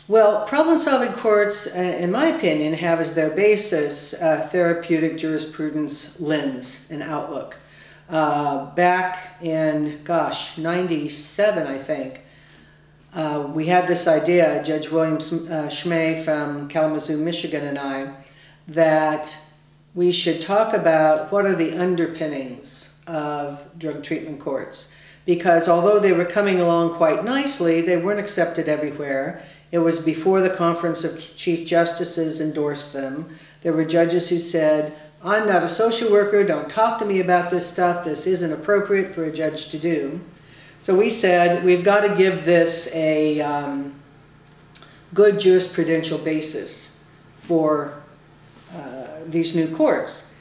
Well, problem-solving courts, in my opinion, have as their basis therapeutic jurisprudence lens and outlook. Back in, gosh, 97, I think, we had this idea, Judge William Schmay from Kalamazoo, Michigan, and I, that we should talk about what are the underpinnings of drug treatment courts. Because although they were coming along quite nicely, they weren't accepted everywhere. It was before the Conference of Chief Justices endorsed them. There were judges who said, I'm not a social worker, don't talk to me about this stuff, this isn't appropriate for a judge to do. So we said, we've got to give this a good jurisprudential basis for these new courts.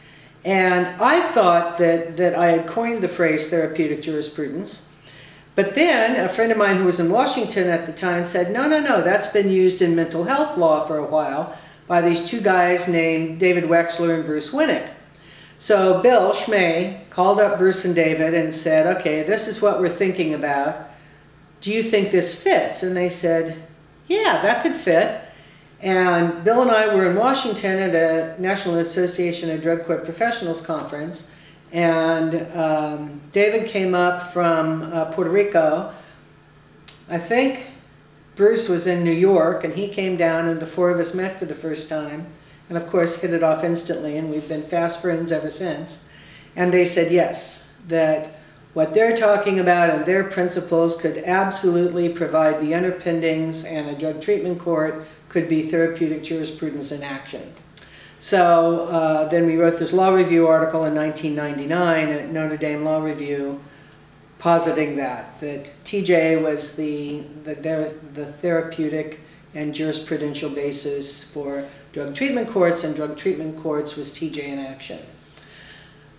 And I thought that I had coined the phrase therapeutic jurisprudence. But then a friend of mine who was in Washington at the time said, no, that's been used in mental health law for a while by these two guys named David Wexler and Bruce Winnick. So Bill Schmay called up Bruce and David and said, okay, this is what we're thinking about. Do you think this fits? And they said, yeah, that could fit. And Bill and I were in Washington at a National Association of Drug Court Professionals conference. And David came up from Puerto Rico. I think Bruce was in New York, and he came down, and the four of us met for the first time. And of course, hit it off instantly, and we've been fast friends ever since. And they said yes, that what they're talking about and their principles could absolutely provide the underpinnings, and a drug treatment court could be therapeutic jurisprudence in action. So then we wrote this law review article in 1999 at Notre Dame Law Review, positing that TJ was the therapeutic and jurisprudential basis for drug treatment courts, and drug treatment courts was TJ in action.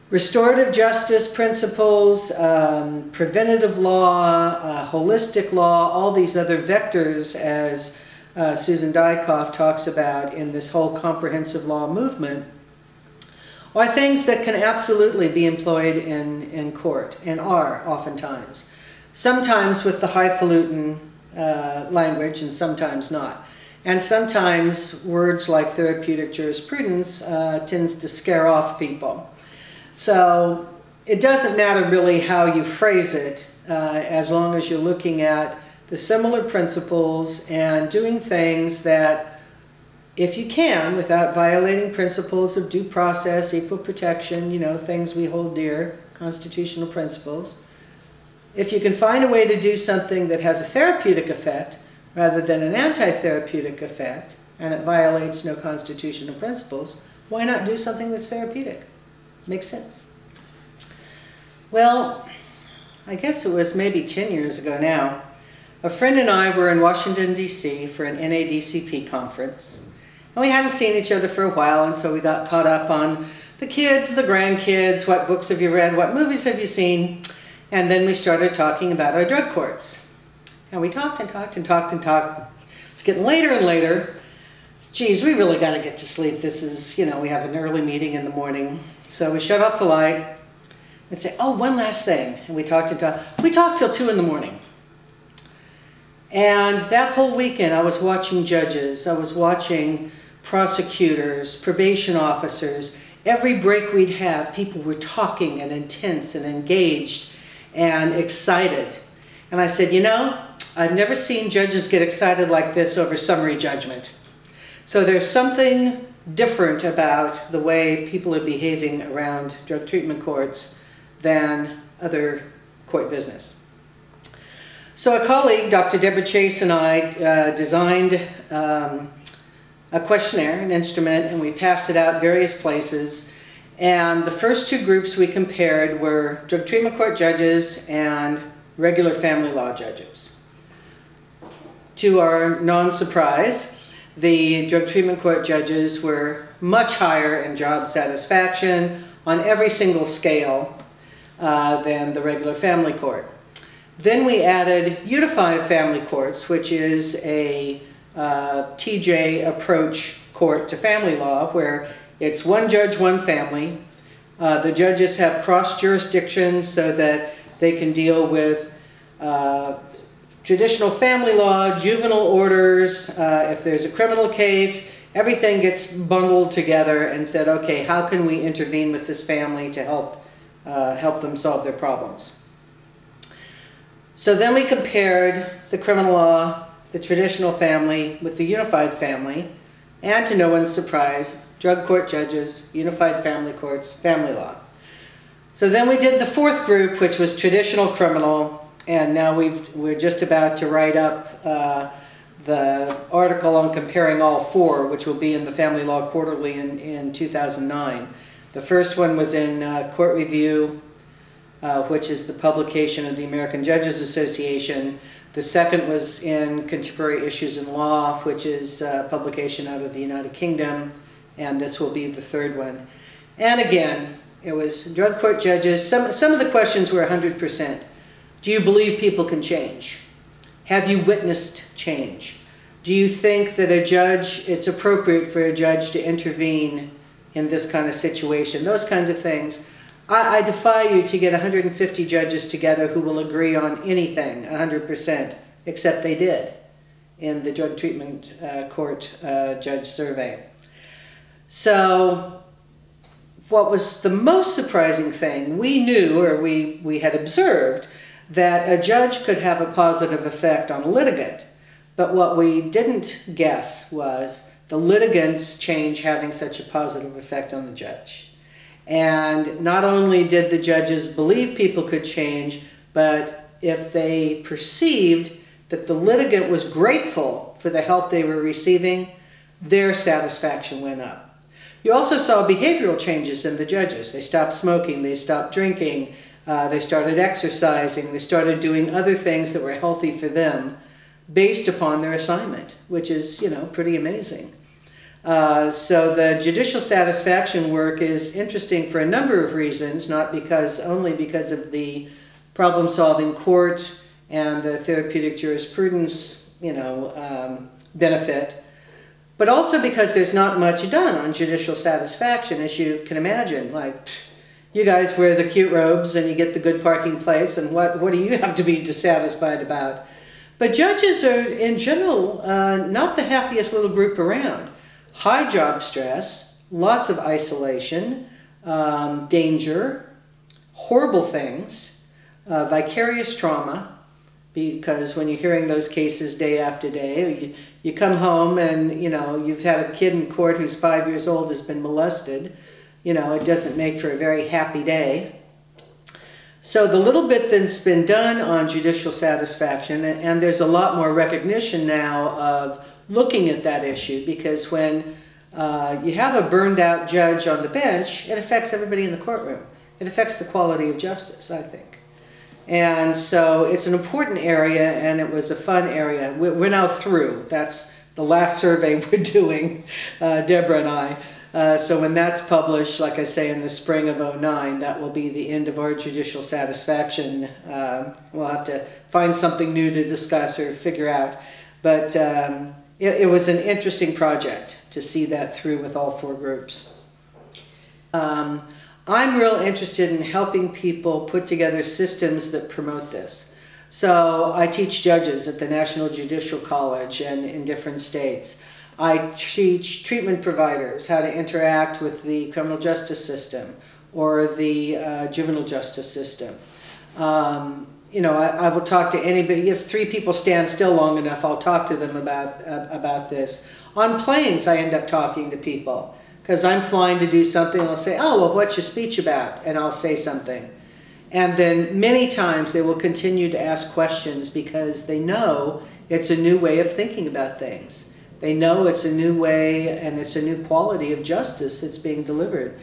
Restorative justice principles, preventative law, holistic law, all these other vectors, as Susan Dykoff talks about in this whole comprehensive law movement, are things that can absolutely be employed in court, and are oftentimes. Sometimes with the highfalutin language, and sometimes not. And sometimes words like therapeutic jurisprudence tends to scare off people. So it doesn't matter really how you phrase it, as long as you're looking at the similar principles and doing things that, if you can, without violating principles of due process, equal protection, you know, things we hold dear, constitutional principles. If you can find a way to do something that has a therapeutic effect rather than an anti-therapeutic effect, and it violates no constitutional principles, why not do something that's therapeutic? Makes sense. Well, I guess it was maybe 10 years ago now. A friend and I were in Washington, D.C. for an NADCP conference. And we hadn't seen each other for a while, and so we got caught up on the kids, the grandkids, what books have you read, what movies have you seen, and then we started talking about our drug courts. And we talked and talked and talked and talked. It's getting later and later. Geez, we really got to get to sleep. This is, you know, we have an early meeting in the morning. So we shut off the light and say, oh, one last thing. And we talked and talked. We talked till 2 in the morning. And that whole weekend I was watching judges, I was watching prosecutors, probation officers. Every break we'd have, people were talking and intense and engaged and excited. And I said, you know, I've never seen judges get excited like this over summary judgment. So there's something different about the way people are behaving around drug treatment courts than other court business. So a colleague, Dr. Deborah Chase, and I designed a questionnaire, an instrument, and we passed it out various places. And the first two groups we compared were drug treatment court judges and regular family law judges. To our non-surprise, the drug treatment court judges were much higher in job satisfaction on every single scale than the regular family court. Then we added unified family courts, which is a TJ approach court to family law, where it's one judge, one family. The judges have cross jurisdiction so that they can deal with traditional family law, juvenile orders, if there's a criminal case, everything gets bundled together and said, okay, how can we intervene with this family to help them solve their problems? So then we compared the criminal law, the traditional family with the unified family, and to no one's surprise, drug court judges, unified family courts, family law. So then we did the fourth group, which was traditional criminal, and now we're just about to write up the article on comparing all four, which will be in the Family Law Quarterly in 2009. The first one was in Court Review, which is the publication of the American Judges Association. The second was in Contemporary Issues in Law, which is a publication out of the United Kingdom, and this will be the third one. And again, it was drug court judges. Some of the questions were 100%. Do you believe people can change? Have you witnessed change? Do you think that it's appropriate for a judge to intervene in this kind of situation? Those kinds of things. I defy you to get 150 judges together who will agree on anything 100%, except they did in the drug treatment court judge survey. So what was the most surprising thing, we knew, or we had observed, that a judge could have a positive effect on a litigant. But what we didn't guess was the litigant's change having such a positive effect on the judge. And not only did the judges believe people could change, but if they perceived that the litigant was grateful for the help they were receiving, their satisfaction went up. You also saw behavioral changes in the judges. They stopped smoking, they stopped drinking, they started exercising, they started doing other things that were healthy for them based upon their assignment, which is, pretty amazing. So the judicial satisfaction work is interesting for a number of reasons, not only because of the problem-solving court and the therapeutic jurisprudence, benefit, but also because there's not much done on judicial satisfaction, as you can imagine. Like, you guys wear the cute robes and you get the good parking place, and what do you have to be dissatisfied about? But judges are, in general, not the happiest little group around. High job stress, lots of isolation, danger, horrible things, vicarious trauma, because when you're hearing those cases day after day, you come home and, you've had a kid in court who's 5 years old has been molested. It doesn't make for a very happy day. So the little bit that's been done on judicial satisfaction, and there's a lot more recognition now of looking at that issue, because when you have a burned out judge on the bench, it affects everybody in the courtroom. It affects the quality of justice, I think. And so it's an important area, and it was a fun area. We're now through. That's the last survey we're doing, Deborah and I. So when that's published, like I say, in the spring of '09, that will be the end of our judicial satisfaction. We'll have to find something new to discuss or figure out. But it was an interesting project to see that through with all four groups. I'm real interested in helping people put together systems that promote this. So I teach judges at the National Judicial College and in different states. I teach treatment providers how to interact with the criminal justice system or the juvenile justice system. I will talk to anybody. If 3 people stand still long enough, I'll talk to them about this. On planes, I end up talking to people because I'm flying to do something. I'll say, oh, well, what's your speech about? And I'll say something. And then many times they will continue to ask questions because they know it's a new way of thinking about things. They know it's a new way and it's a new quality of justice that's being delivered.